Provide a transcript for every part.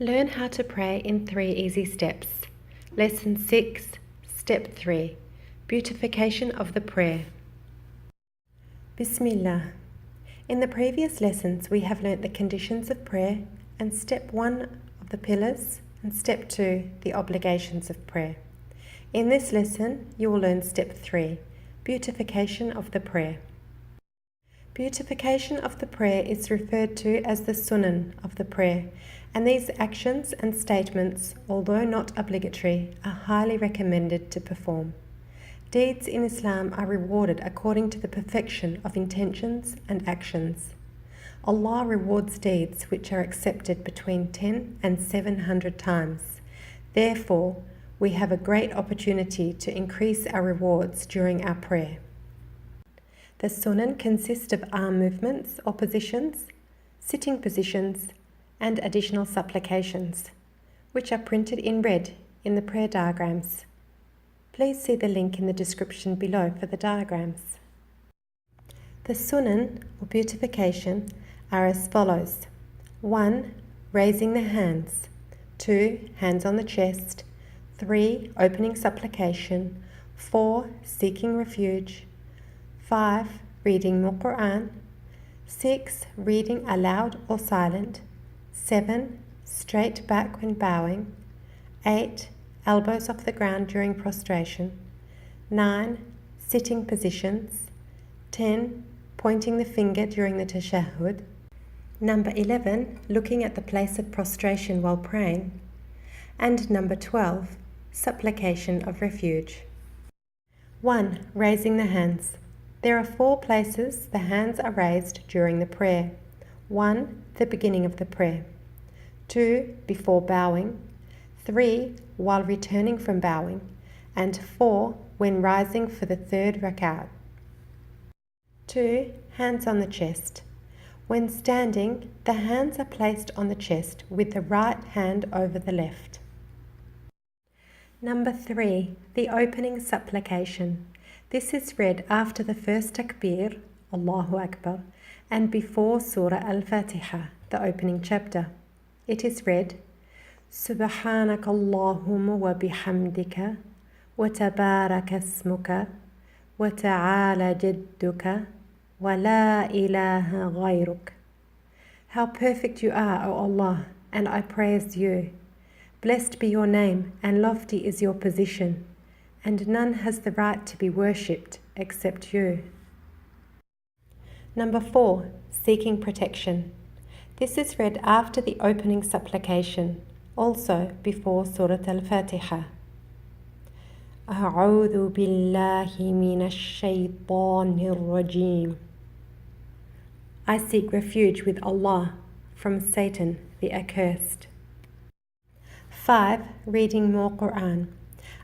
Learn how to pray in 3 easy steps. Lesson 6, Step 3, Beautification of the prayer. Bismillah. In the previous lessons, we have learnt the conditions of prayer and Step 1 of the pillars and Step 2, the obligations of prayer. In this lesson, you will learn Step 3, Beautification of the prayer. Beautification of the prayer is referred to as the sunan of the prayer, and these actions and statements, although not obligatory, are highly recommended to perform. Deeds in Islam are rewarded according to the perfection of intentions and actions. Allah rewards deeds which are accepted between 10 and 700 times. Therefore, we have a great opportunity to increase our rewards during our prayer. The sunan consist of arm movements or positions, sitting positions, and additional supplications, which are printed in red in the prayer diagrams. Please see the link in the description below for the diagrams. The sunan, or beautification, are as follows. 1. Raising the hands. 2. Hands on the chest. 3. Opening supplication. 4. Seeking refuge. 5. Reading more Quran. 6. Reading aloud or silent. 7. Straight back when bowing. 8. Elbows off the ground during prostration. 9. Sitting positions. 10. Pointing the finger during the tashahhud. Number 11. Looking at the place of prostration while praying. And number 12. Supplication of refuge. 1. Raising the hands. There are 4 places the hands are raised during the prayer. 1. The beginning of the prayer. 2. Before bowing. 3. While returning from bowing. And 4. When rising for the 3rd rak'at. 2. Hands on the chest. When standing, the hands are placed on the chest with the right hand over the left. Number 3. The opening supplication. This is read after the first takbir, Allahu Akbar, and before Surah al-Faatihah, the opening chapter. It is read, Subhanaka Allahumma wa bihamdika, wa tabaraka ismuka, wa ta'ala jadduka, wa la ilaha ghayruk. How perfect you are, O Allah, and I praise you. Blessed be your name, and lofty is your position, and none has the right to be worshipped except you. Number 4. Seeking protection. This is read after the opening supplication, also before Surah al-Faatihah. أعوذ بالله من الشيطان الرجيم. I seek refuge with Allah from Satan the accursed. 5. Reading more Quran.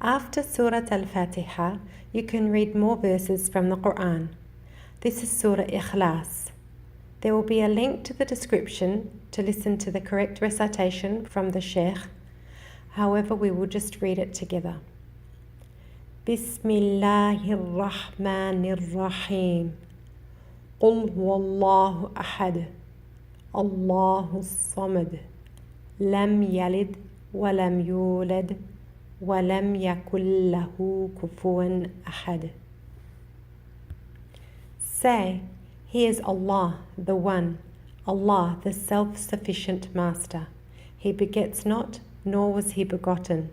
After Surah al-Faatihah, you can read more verses from the Quran. This is Surah Ikhlas. There will be a link to the description to listen to the correct recitation from the Sheikh. However, we will just read it together. Bismillahir Rahmanir Rahim. Qul huwallahu ahad. Allahu samad. Lam yalid wa lam yulad. وَلَمْ يَكُنْ لَهُ كُفُوًا أَحَدٌ. Say, He is Allah, the One, Allah, the self-sufficient Master. He begets not, nor was He begotten,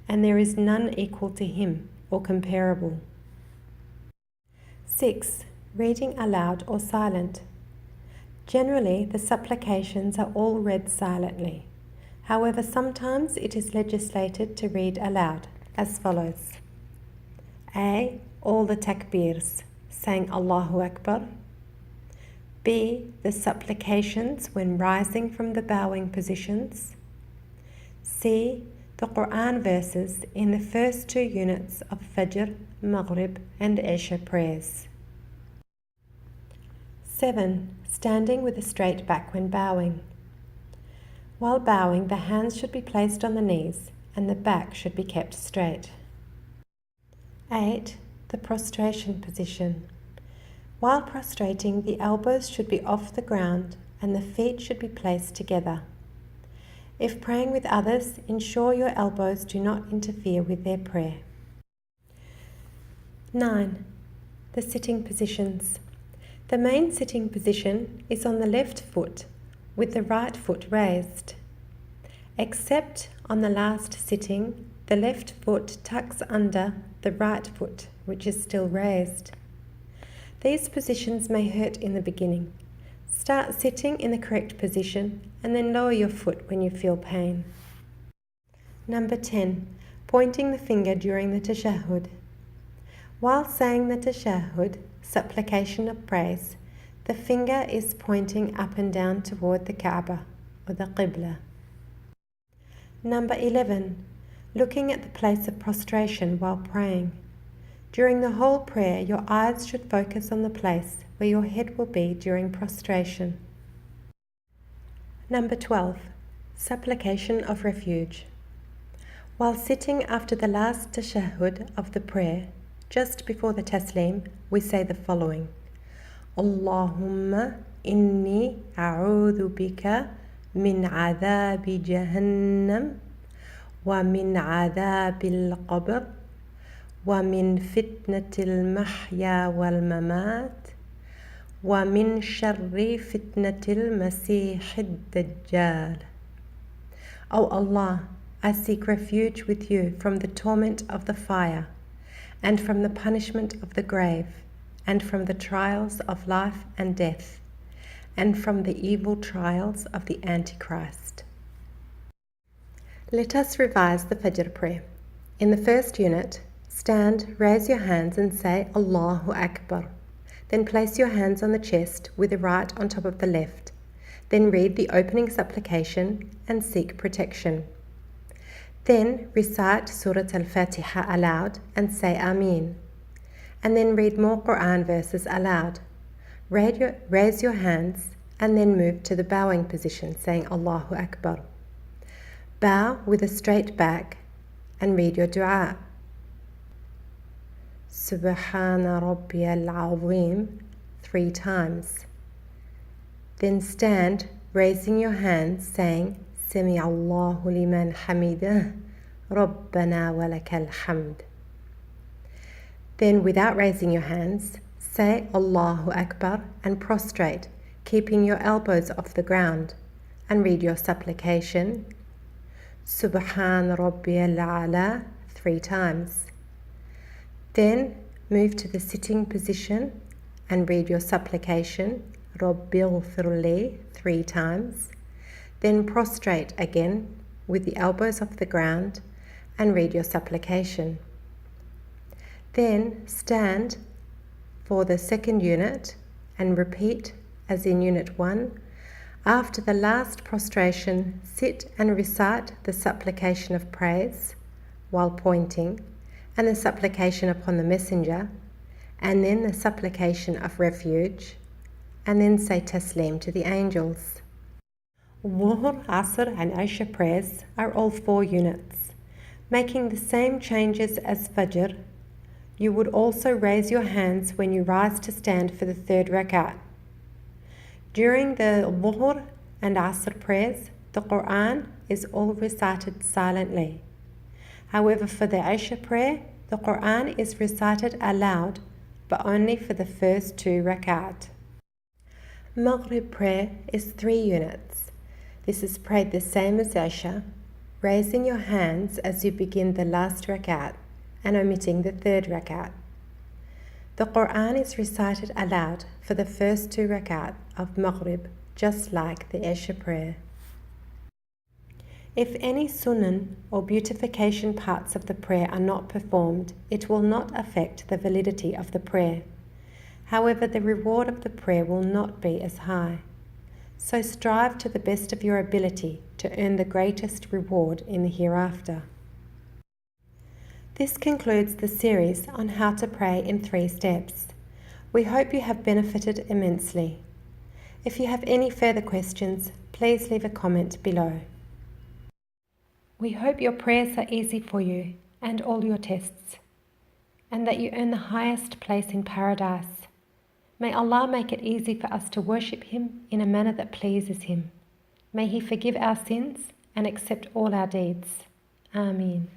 and there is none equal to Him or comparable. 6. Reading aloud or silent. Generally, the supplications are all read silently. However, sometimes it is legislated to read aloud, as follows. A. All the takbirs, saying Allahu Akbar. B. The supplications when rising from the bowing positions. C. The Quran verses in the first 2 units of Fajr, Maghrib and Isha prayers. 7. Standing with a straight back when bowing. While bowing, the hands should be placed on the knees and the back should be kept straight. 8. The prostration position. While prostrating, the elbows should be off the ground and the feet should be placed together. If praying with others, ensure your elbows do not interfere with their prayer. 9. The sitting positions. The main sitting position is on the left foot with the right foot raised. Except on the last sitting, the left foot tucks under the right foot, which is still raised. These positions may hurt in the beginning. Start sitting in the correct position and then lower your foot when you feel pain. Number 10. Pointing the finger during the tashahhud. While saying the tashahhud, supplication of praise, the finger is pointing up and down toward the Kaaba or the Qibla. Number 11. Looking at the place of prostration while praying. During the whole prayer, your eyes should focus on the place where your head will be during prostration. Number 12. Supplication of refuge. While sitting after the last tashahhud of the prayer, just before the taslim, we say the following: Allahumma inni a'udhu bika min adhabi jahannam wa min adhabi al-qabr wa min fitnati al-mahya wal-mamat wa min sharri fitnati al-masih ad-dajjal. O Allah, I seek refuge with you from the torment of the fire, and from the punishment of the grave, and from the trials of life and death, and from the evil trials of the Antichrist. Let us revise the Fajr prayer. In the first unit, stand, raise your hands and say Allahu Akbar. Then place your hands on the chest with the right on top of the left. Then read the opening supplication and seek protection. Then recite Surah al-Faatihah aloud and say Ameen. And then read more Quran verses aloud. Raise your hands and then move to the bowing position, saying Allahu Akbar. Bow with a straight back and read your dua. Subhana Rabbiyal Azim 3 times. Then stand, raising your hands, saying Sami Allahu liman hamidah, Rabbana walakal hamd. Then, without raising your hands, say Allahu Akbar and prostrate, keeping your elbows off the ground, and read your supplication Subhan Rabbiyal A'la 3 times. Then move to the sitting position and read your supplication Rabbil Firli 3 times. Then prostrate again with the elbows off the ground and read your supplication. Then stand for the second unit and repeat as in Unit 1. After the last prostration, sit and recite the supplication of praise while pointing, and the supplication upon the Messenger, and then the supplication of refuge, and then say taslim to the angels. Dhuhr, Asr and Isha prayers are all 4 units. Making the same changes as Fajr, you would also raise your hands when you rise to stand for the 3rd rak'at. During the Dhuhr and Asr prayers, the Quran is all recited silently. However, for the Isha prayer, the Quran is recited aloud, but only for the first 2 rak'at. Maghrib prayer is 3 units. This is prayed the same as Isha, raising your hands as you begin the last rak'at and omitting the 3rd rak'at. The Quran is recited aloud for the first 2 rak'at of Maghrib, just like the Isha prayer. If any sunan or beautification parts of the prayer are not performed, it will not affect the validity of the prayer. However, the reward of the prayer will not be as high. So strive to the best of your ability to earn the greatest reward in the hereafter. This concludes the series on how to pray in 3 steps. We hope you have benefited immensely. If you have any further questions, please leave a comment below. We hope your prayers are easy for you and all your tests, and that you earn the highest place in paradise. May Allah make it easy for us to worship Him in a manner that pleases Him. May He forgive our sins and accept all our deeds. Amen.